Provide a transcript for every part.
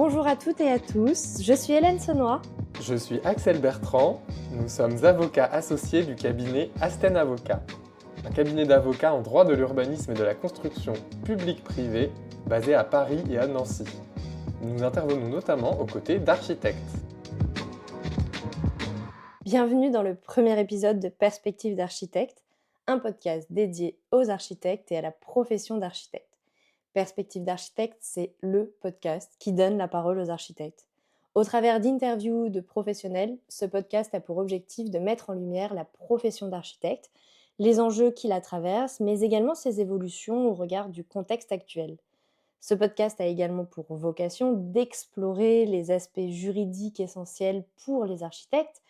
Bonjour à toutes et à tous, je suis Hélène Senoy. Je suis Axel Bertrand, nous sommes avocats associés du cabinet Asten Avocats, un cabinet d'avocats en droit de l'urbanisme et de la construction publique-privée basé à Paris et à Nancy. Nous intervenons notamment aux côtés d'architectes. Bienvenue dans le premier épisode de Perspectives d'architecte, un podcast dédié aux architectes et à la profession d'architecte. Perspectives d'architecte, c'est le podcast qui donne la parole aux architectes. Au travers d'interviews de professionnels, ce podcast a pour objectif de mettre en lumière la profession d'architecte, les enjeux qui la traversent, mais également ses évolutions au regard du contexte actuel. Ce podcast a également pour vocation d'explorer les aspects juridiques essentiels pour les architectes,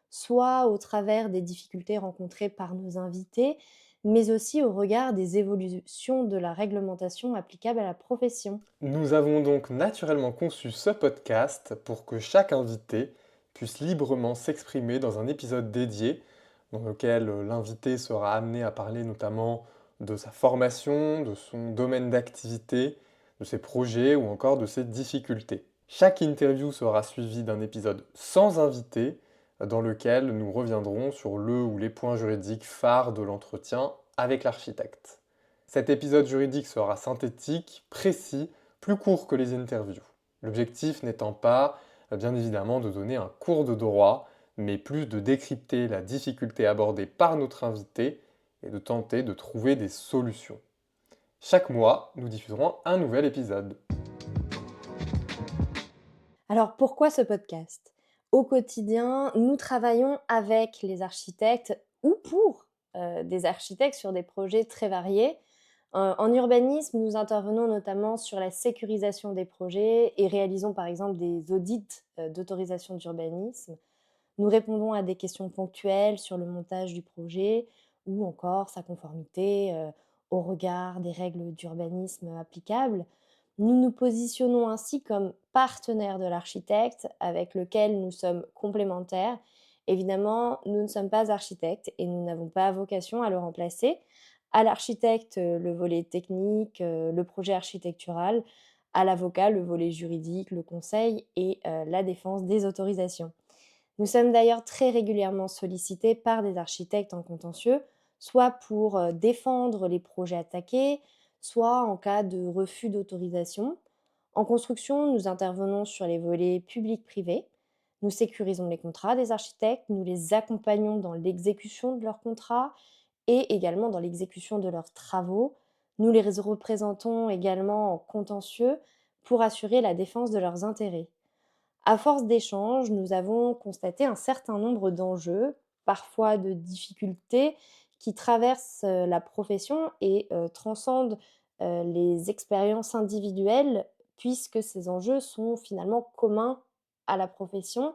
soit au travers des difficultés rencontrées par nos invités, mais aussi au regard des évolutions de la réglementation applicable à la profession. Nous avons donc naturellement conçu ce podcast pour que chaque invité puisse librement s'exprimer dans un épisode dédié dans lequel l'invité sera amené à parler notamment de sa formation, de son domaine d'activité, de ses projets ou encore de ses difficultés. Chaque interview sera suivie d'un épisode sans invité dans lequel nous reviendrons sur le ou les points juridiques phares de l'entretien avec l'architecte. Cet épisode juridique sera synthétique, précis, plus court que les interviews. L'objectif n'étant pas, bien évidemment, de donner un cours de droit, mais plus de décrypter la difficulté abordée par notre invité et de tenter de trouver des solutions. Chaque mois, nous diffuserons un nouvel épisode. Alors pourquoi ce podcast ? Au quotidien, nous travaillons avec les architectes ou pour des architectes sur des projets très variés. En urbanisme, nous intervenons notamment sur la sécurisation des projets et réalisons par exemple des audits d'autorisation d'urbanisme. Nous répondons à des questions ponctuelles sur le montage du projet ou encore sa conformité au regard des règles d'urbanisme applicables. Nous nous positionnons ainsi comme partenaire de l'architecte avec lequel nous sommes complémentaires. Évidemment, nous ne sommes pas architectes et nous n'avons pas vocation à le remplacer. À l'architecte, le volet technique, le projet architectural, à l'avocat, le volet juridique, le conseil et la défense des autorisations. Nous sommes d'ailleurs très régulièrement sollicités par des architectes en contentieux, soit pour défendre les projets attaqués, soit en cas de refus d'autorisation. En construction, nous intervenons sur les volets public-privé. Nous sécurisons les contrats des architectes, nous les accompagnons dans l'exécution de leurs contrats et également dans l'exécution de leurs travaux. Nous les représentons également en contentieux pour assurer la défense de leurs intérêts. À force d'échanges, nous avons constaté un certain nombre d'enjeux, parfois de difficultés, qui traversent la profession et transcendent les expériences individuelles, puisque ces enjeux sont finalement communs à la profession.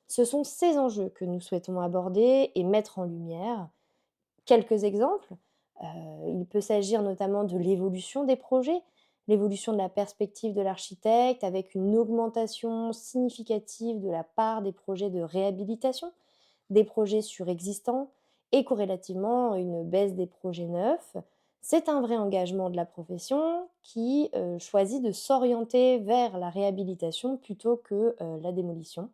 Ce sont ces enjeux que nous souhaitons aborder et mettre en lumière. Quelques exemples, il peut s'agir notamment de l'évolution des projets, l'évolution de la perspective de l'architecte avec une augmentation significative de la part des projets de réhabilitation, des projets surexistants et corrélativement une baisse des projets neufs. C'est un vrai engagement de la profession qui choisit de s'orienter vers la réhabilitation plutôt que la démolition.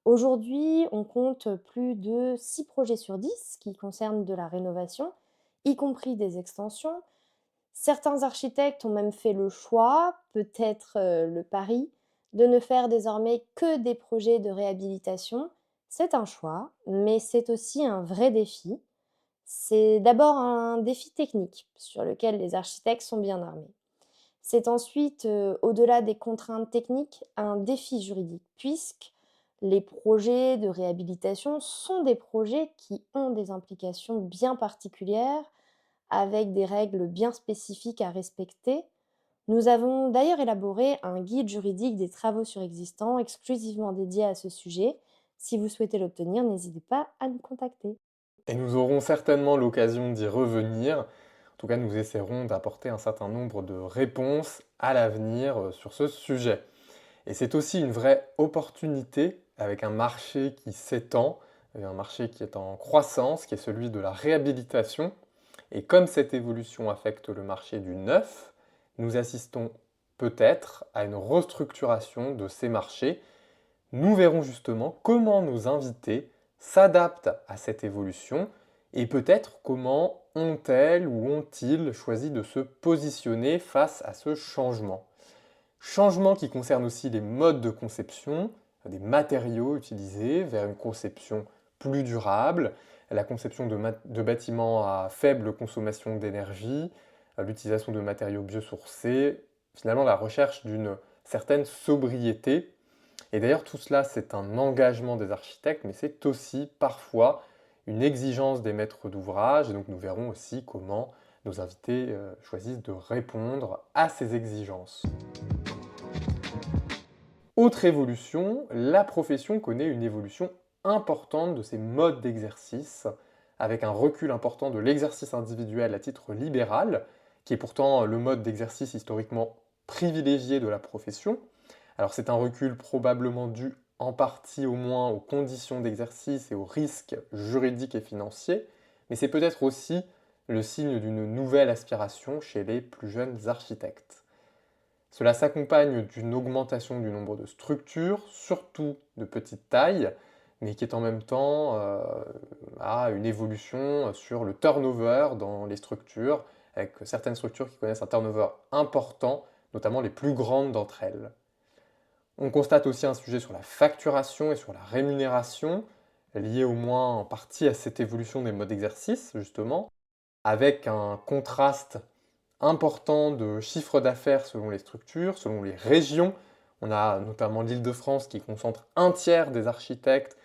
Aujourd'hui, on compte plus de 6 projets sur 10 qui concernent de la rénovation, y compris des extensions. Certains architectes ont même fait le choix, peut-être le pari, de ne faire désormais que des projets de réhabilitation. C'est un choix, mais c'est aussi un vrai défi. C'est d'abord un défi technique sur lequel les architectes sont bien armés. C'est ensuite, au-delà des contraintes techniques, un défi juridique, puisque les projets de réhabilitation sont des projets qui ont des implications bien particulières, avec des règles bien spécifiques à respecter. Nous avons d'ailleurs élaboré un guide juridique des travaux surexistants exclusivement dédié à ce sujet. Si vous souhaitez l'obtenir, n'hésitez pas à nous contacter. Et nous aurons certainement l'occasion d'y revenir. En tout cas, nous essaierons d'apporter un certain nombre de réponses à l'avenir sur ce sujet. Et c'est aussi une vraie opportunité avec un marché qui s'étend, un marché qui est en croissance, qui est celui de la réhabilitation. Et comme cette évolution affecte le marché du neuf, nous assistons peut-être à une restructuration de ces marchés. Nous verrons justement comment nos invités s'adaptent à cette évolution et peut-être comment ont-elles ou ont-ils choisi de se positionner face à ce changement. Changement qui concerne aussi les modes de conception, des matériaux utilisés vers une conception plus durable, la conception de bâtiments à faible consommation d'énergie, l'utilisation de matériaux biosourcés, finalement la recherche d'une certaine sobriété. Et d'ailleurs, tout cela, c'est un engagement des architectes, mais c'est aussi parfois une exigence des maîtres d'ouvrage. Et donc, nous verrons aussi comment nos invités choisissent de répondre à ces exigences. Autre évolution, la profession connaît une évolution importante de ses modes d'exercice, avec un recul important de l'exercice individuel à titre libéral, qui est pourtant le mode d'exercice historiquement privilégié de la profession. Alors c'est un recul probablement dû en partie au moins aux conditions d'exercice et aux risques juridiques et financiers, mais c'est peut-être aussi le signe d'une nouvelle aspiration chez les plus jeunes architectes. Cela s'accompagne d'une augmentation du nombre de structures, surtout de petite taille, mais qui est en même temps à une évolution sur le turnover dans les structures, avec certaines structures qui connaissent un turnover important, notamment les plus grandes d'entre elles. On constate aussi un sujet sur la facturation et sur la rémunération, lié au moins en partie à cette évolution des modes d'exercice, justement, avec un contraste important de chiffre d'affaires selon les structures, selon les régions. On a notamment l'Île-de-France qui concentre un tiers des architectes,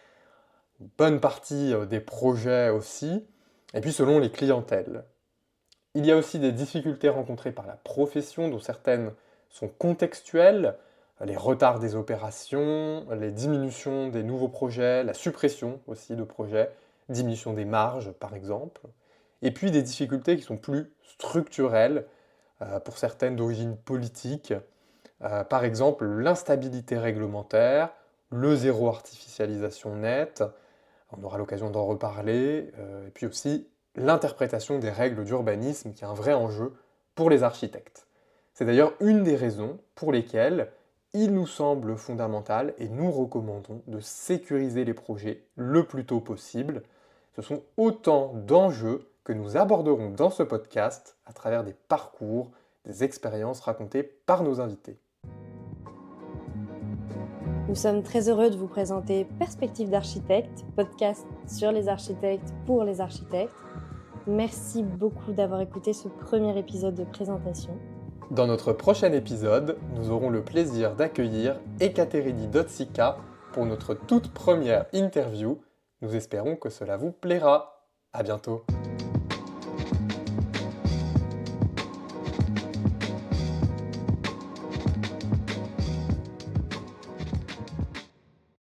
une bonne partie des projets aussi, et puis selon les clientèles. Il y a aussi des difficultés rencontrées par la profession, dont certaines sont contextuelles, les retards des opérations, les diminutions des nouveaux projets, la suppression aussi de projets, diminution des marges par exemple, et puis des difficultés qui sont plus structurelles, pour certaines d'origine politique, par exemple l'instabilité réglementaire, le zéro artificialisation nette, on aura l'occasion d'en reparler, et puis aussi l'interprétation des règles d'urbanisme qui est un vrai enjeu pour les architectes. C'est d'ailleurs une des raisons pour lesquelles il nous semble fondamental et nous recommandons de sécuriser les projets le plus tôt possible. Ce sont autant d'enjeux que nous aborderons dans ce podcast à travers des parcours, des expériences racontées par nos invités. Nous sommes très heureux de vous présenter Perspectives d'architecte, podcast sur les architectes pour les architectes. Merci beaucoup d'avoir écouté ce premier épisode de présentation. Dans notre prochain épisode, nous aurons le plaisir d'accueillir Ekaterini Dotsika pour notre toute première interview. Nous espérons que cela vous plaira. À bientôt.